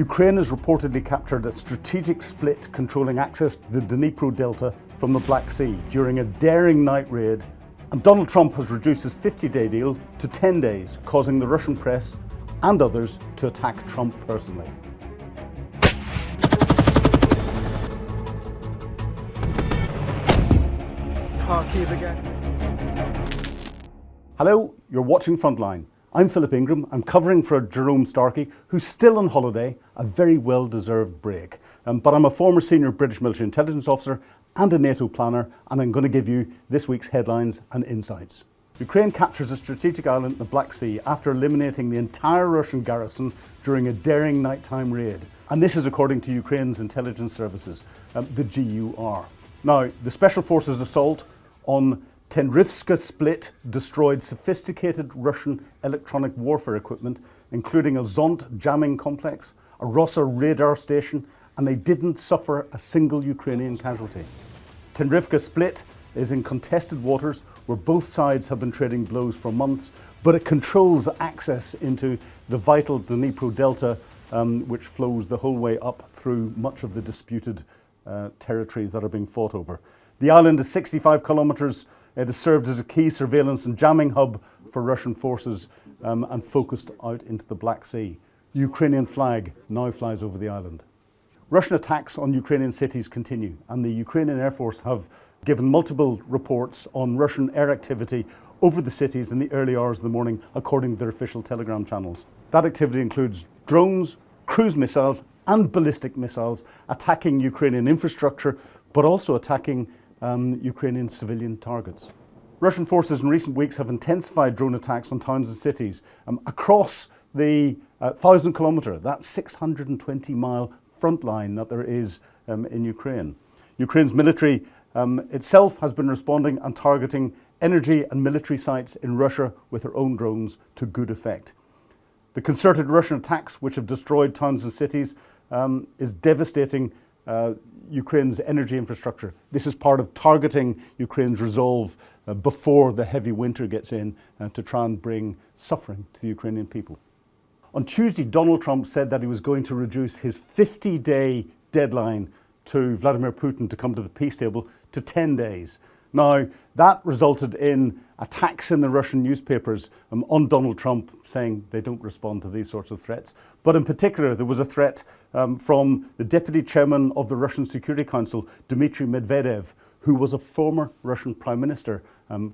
Ukraine has reportedly captured a strategic split controlling access to the Dnipro Delta from the Black Sea during a daring night raid, and Donald Trump has reduced his 50-day deal to 10 days, causing the Russian press and others to attack Trump personally. Kharkiv again. Hello, you're watching Frontline. I'm Philip Ingram. I'm covering for Jerome Starkey, who's still on holiday, a very well-deserved break. But I'm a former senior British military intelligence officer and a NATO planner, and I'm going to give you this week's headlines and insights. Ukraine captures a strategic island in the Black Sea after eliminating the entire Russian garrison during a daring nighttime raid. And this is according to Ukraine's intelligence services, the GUR. Now, the Special Forces assault on Tenrivska Split destroyed sophisticated Russian electronic warfare equipment, including a Zont jamming complex, a Rosa radar station, and they didn't suffer a single Ukrainian casualty. Tenrivka Split is in contested waters where both sides have been trading blows for months, but it controls access into the vital Dnipro Delta, which flows the whole way up through much of the disputed territories that are being fought over. The island is 65 kilometres. It has served as a key surveillance and jamming hub for Russian forces and focused out into the Black Sea. The Ukrainian flag now flies over the island. Russian attacks on Ukrainian cities continue, and the Ukrainian Air Force have given multiple reports on Russian air activity over the cities in the early hours of the morning, according to their official Telegram channels. That activity includes drones, cruise missiles and ballistic missiles attacking Ukrainian infrastructure, but also attacking Ukrainian civilian targets. Russian forces in recent weeks have intensified drone attacks on towns and cities across the 1,000-kilometre, that 620-mile front line that there is in Ukraine. Ukraine's military itself has been responding and targeting energy and military sites in Russia with their own drones to good effect. The concerted Russian attacks, which have destroyed towns and cities, is devastating Ukraine's energy infrastructure. This is part of targeting Ukraine's resolve before the heavy winter gets in to try and bring suffering to the Ukrainian people. On Tuesday, Donald Trump said that he was going to reduce his 50-day deadline to Vladimir Putin to come to the peace table to 10 days. Now, that resulted in attacks in the Russian newspapers on Donald Trump, saying they don't respond to these sorts of threats. But in particular, there was a threat from the deputy chairman of the Russian Security Council, Dmitry Medvedev, who was a former Russian prime minister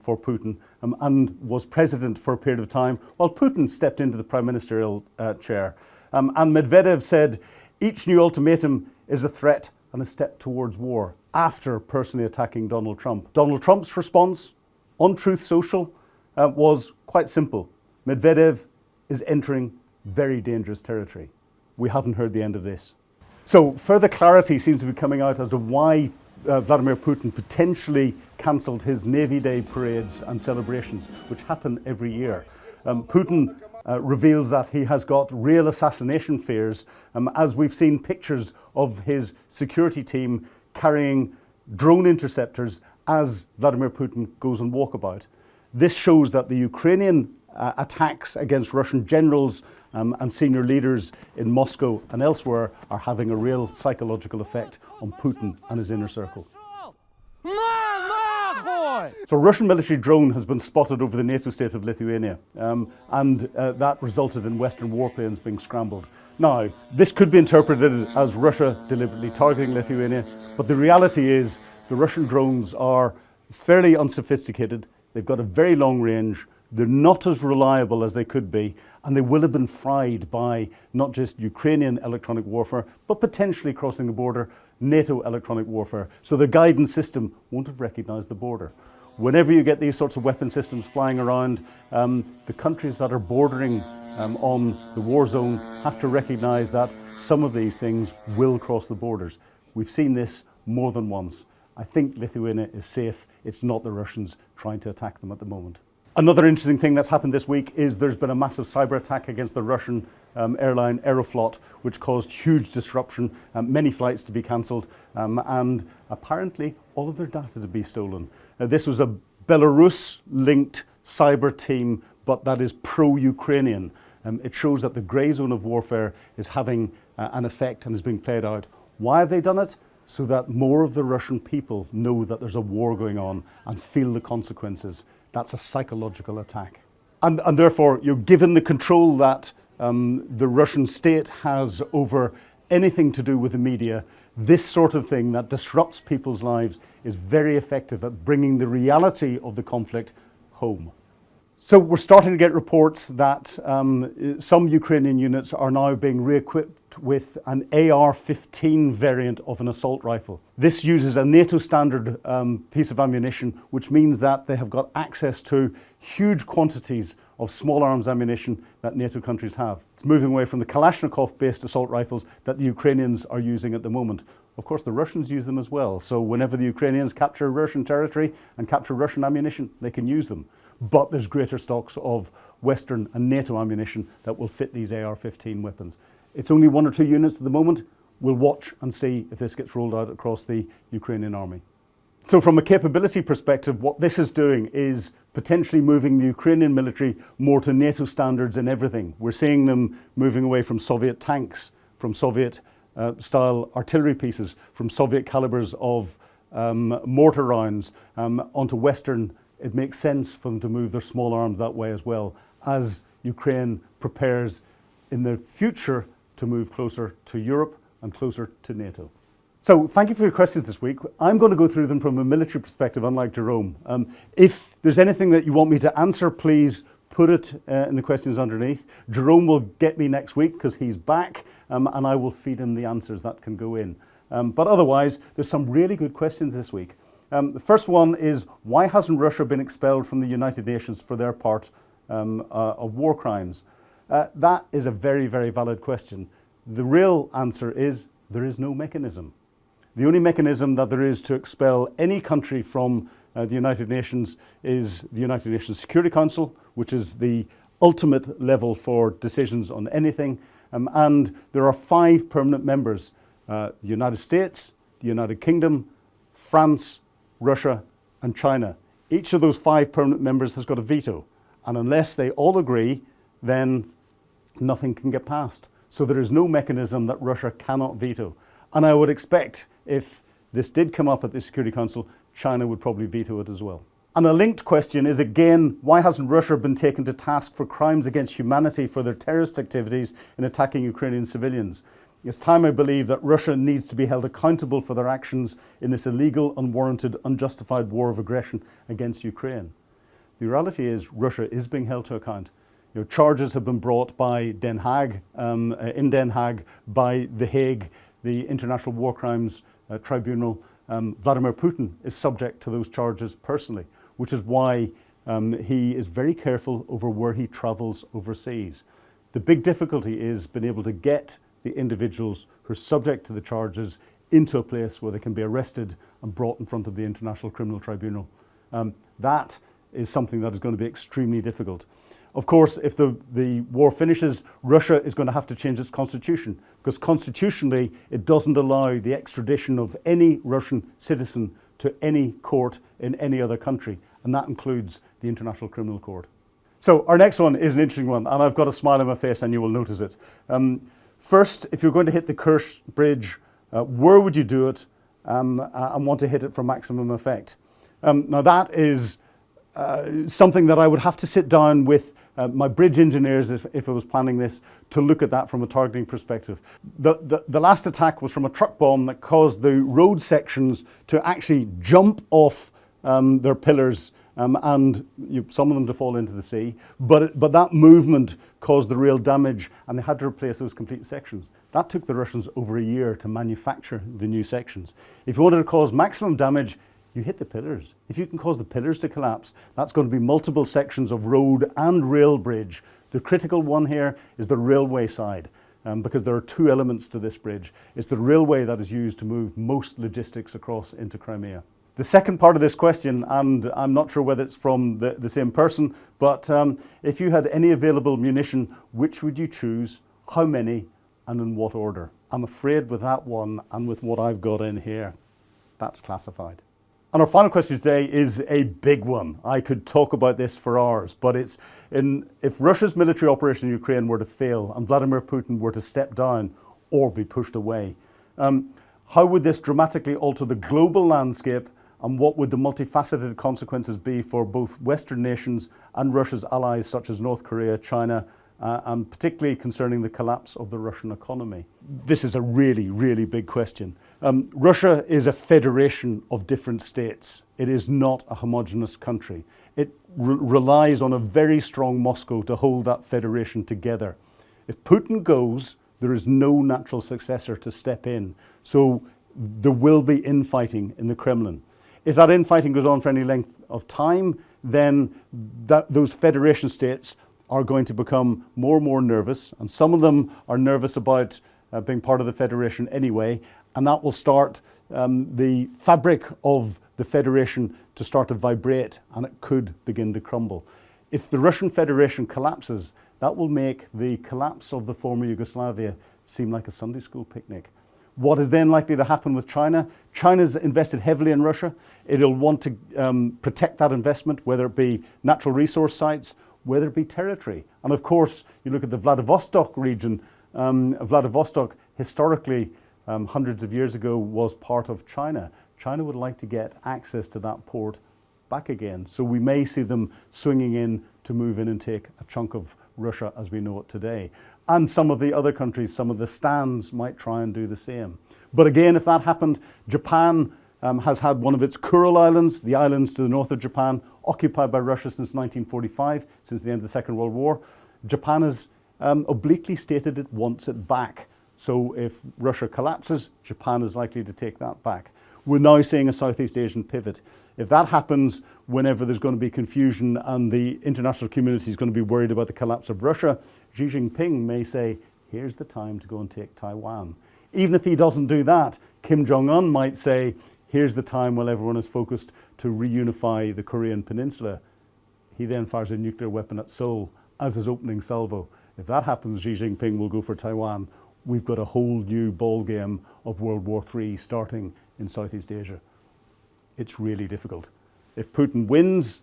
for Putin and was president for a period of time while Putin stepped into the prime ministerial chair. And Medvedev said, each new ultimatum is a threat and a step towards war, after personally attacking Donald Trump. Donald Trump's response on Truth Social was quite simple. Medvedev is entering very dangerous territory. We haven't heard the end of this. So further clarity seems to be coming out as to why Vladimir Putin potentially cancelled his Navy Day parades and celebrations, which happen every year. Putin reveals that he has got real assassination fears, as we've seen pictures of his security team carrying drone interceptors as Vladimir Putin goes on walkabout. This shows that the Ukrainian attacks against Russian generals and senior leaders in Moscow and elsewhere are having a real psychological effect on Putin and his inner circle. So a Russian military drone has been spotted over the NATO state of Lithuania, and that resulted in Western warplanes being scrambled. Now, this could be interpreted as Russia deliberately targeting Lithuania, but the reality is the Russian drones are fairly unsophisticated, they've got a very long range, they're not as reliable as they could be, and they will have been fried by not just Ukrainian electronic warfare, but potentially crossing the border, NATO electronic warfare. So the guidance system won't have recognised the border. Whenever you get these sorts of weapon systems flying around, the countries that are bordering on the war zone have to recognise that some of these things will cross the borders. We've seen this more than once. I think Lithuania is safe. It's not the Russians trying to attack them at the moment. Another interesting thing that's happened this week is there's been a massive cyber attack against the Russian airline Aeroflot, which caused huge disruption, many flights to be cancelled, and apparently all of their data to be stolen. This was a Belarus-linked cyber team, but that is pro-Ukrainian. It shows that the grey zone of warfare is having and effect and is being played out. Why have they done it? So that more of the Russian people know that there's a war going on and feel the consequences. That's a psychological attack. And therefore, given the control that the Russian state has over anything to do with the media, this sort of thing that disrupts people's lives is very effective at bringing the reality of the conflict home. So we're starting to get reports that some Ukrainian units are now being re-equipped with an AR-15 variant of an assault rifle. This uses a NATO standard piece of ammunition, which means that they have got access to huge quantities of small arms ammunition that NATO countries have. It's moving away from the Kalashnikov-based assault rifles that the Ukrainians are using at the moment. Of course, the Russians use them as well. So whenever the Ukrainians capture Russian territory and capture Russian ammunition, they can use them. But there's greater stocks of Western and NATO ammunition that will fit these AR-15 weapons. It's only 1 or 2 units at the moment. We'll watch and see if this gets rolled out across the Ukrainian army. So from a capability perspective, what this is doing is potentially moving the Ukrainian military more to NATO standards in everything. We're seeing them moving away from Soviet tanks, from Soviet style artillery pieces, from Soviet calibers of mortar rounds onto Western. It makes sense for them to move their small arms that way as well, as Ukraine prepares in the future to move closer to Europe and closer to NATO. So thank you for your questions this week. I'm going to go through them from a military perspective, unlike Jerome. If there's anything that you want me to answer, please put it in the questions underneath. Jerome will get me next week because he's back, and I will feed him the answers that can go in. But otherwise, there's some really good questions this week. The first one is, why hasn't Russia been expelled from the United Nations for their part of war crimes? That is a very, very valid question. The real answer is there is no mechanism. The only mechanism that there is to expel any country from the United Nations is the United Nations Security Council, which is the ultimate level for decisions on anything. And there are 5 permanent members: the United States, the United Kingdom, France, Russia, and China. Each of those 5 permanent members has got a veto. And unless they all agree, then nothing can get passed. So there is no mechanism that Russia cannot veto. And I would expect if this did come up at the Security Council, China would probably veto it as well. And a linked question is, again, why hasn't Russia been taken to task for crimes against humanity for their terrorist activities in attacking Ukrainian civilians? It's time, I believe, that Russia needs to be held accountable for their actions in this illegal, unwarranted, unjustified war of aggression against Ukraine. The reality is Russia is being held to account. Charges have been brought by Den Haag, in Den Haag, by The Hague, the International War Crimes Tribunal. Vladimir Putin is subject to those charges personally, which is why he is very careful over where he travels overseas. The big difficulty is being able to get the individuals who are subject to the charges into a place where they can be arrested and brought in front of the International Criminal Tribunal. That is something that is going to be extremely difficult. Of course, if the war finishes, Russia is going to have to change its constitution, because constitutionally it doesn't allow the extradition of any Russian citizen to any court in any other country, and that includes the International Criminal Court. So our next one is an interesting one, and I've got a smile on my face and you will notice it. First, if you're going to hit the Kerch Bridge, where would you do it and want to hit it for maximum effect? Now that is something that I would have to sit down with my bridge engineers if I was planning this to look at that from a targeting perspective. The last attack was from a truck bomb that caused the road sections to actually jump off their pillars and some of them to fall into the sea. But that movement caused the real damage, and they had to replace those complete sections. That took the Russians over a year to manufacture the new sections. If you wanted to cause maximum damage, you hit the pillars. If you can cause the pillars to collapse, that's going to be multiple sections of road and rail bridge. The critical one here is the railway side, because there are 2 elements to this bridge. It's the railway that is used to move most logistics across into Crimea. The second part of this question, and I'm not sure whether it's from the same person, but if you had any available munition, which would you choose, how many, and in what order? I'm afraid with that one, and with what I've got in here, that's classified. And our final question today is a big one. I could talk about this for hours, but if Russia's military operation in Ukraine were to fail and Vladimir Putin were to step down, or be pushed away. How would this dramatically alter the global landscape, and what would the multifaceted consequences be for both Western nations and Russia's allies such as North Korea, China, and particularly concerning the collapse of the Russian economy? This is a really, really big question. Russia is a federation of different states. It is not a homogenous country. It relies on a very strong Moscow to hold that federation together. If Putin goes, there is no natural successor to step in. So there will be infighting in the Kremlin. If that infighting goes on for any length of time, then those federation states are going to become more and more nervous, and some of them are nervous about being part of the federation anyway, and that will start the fabric of the federation to start to vibrate, and it could begin to crumble. If the Russian Federation collapses, that will make the collapse of the former Yugoslavia seem like a Sunday school picnic. What is then likely to happen with China? China's invested heavily in Russia. It'll want to protect that investment, whether it be natural resource sites, whether it be territory. And of course, you look at the Vladivostok region. Vladivostok, historically, hundreds of years ago, was part of China. China would like to get access to that port back again. So we may see them swinging in to move in and take a chunk of Russia as we know it today. And some of the other countries, some of the stands might try and do the same. But again, if that happened, Japan has had one of its Kuril Islands, the islands to the north of Japan, occupied by Russia since 1945, since the end of the Second World War. Japan has obliquely stated it wants it back. So if Russia collapses, Japan is likely to take that back. We're now seeing a Southeast Asian pivot. If that happens, whenever there's going to be confusion and the international community is going to be worried about the collapse of Russia, Xi Jinping may say, here's the time to go and take Taiwan. Even if he doesn't do that, Kim Jong-un might say, here's the time while everyone is focused to reunify the Korean peninsula. He then fires a nuclear weapon at Seoul as his opening salvo. If that happens, Xi Jinping will go for Taiwan. We've got a whole new ball game of World War III starting in Southeast Asia. It's really difficult. If Putin wins,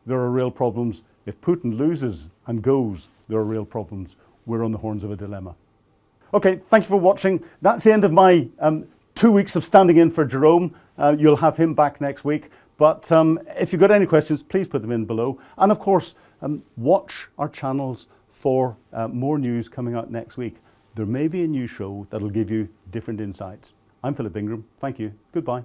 there are real problems. If Putin loses and goes, there are real problems. We're on the horns of a dilemma. Okay, thank you for watching. That's the end of my 2 weeks of standing in for Jerome. You'll have him back next week. But if you've got any questions, please put them in below. And of course, watch our channels for more news coming out next week. There may be a new show that'll give you different insights. I'm Philip Ingram. Thank you. Goodbye.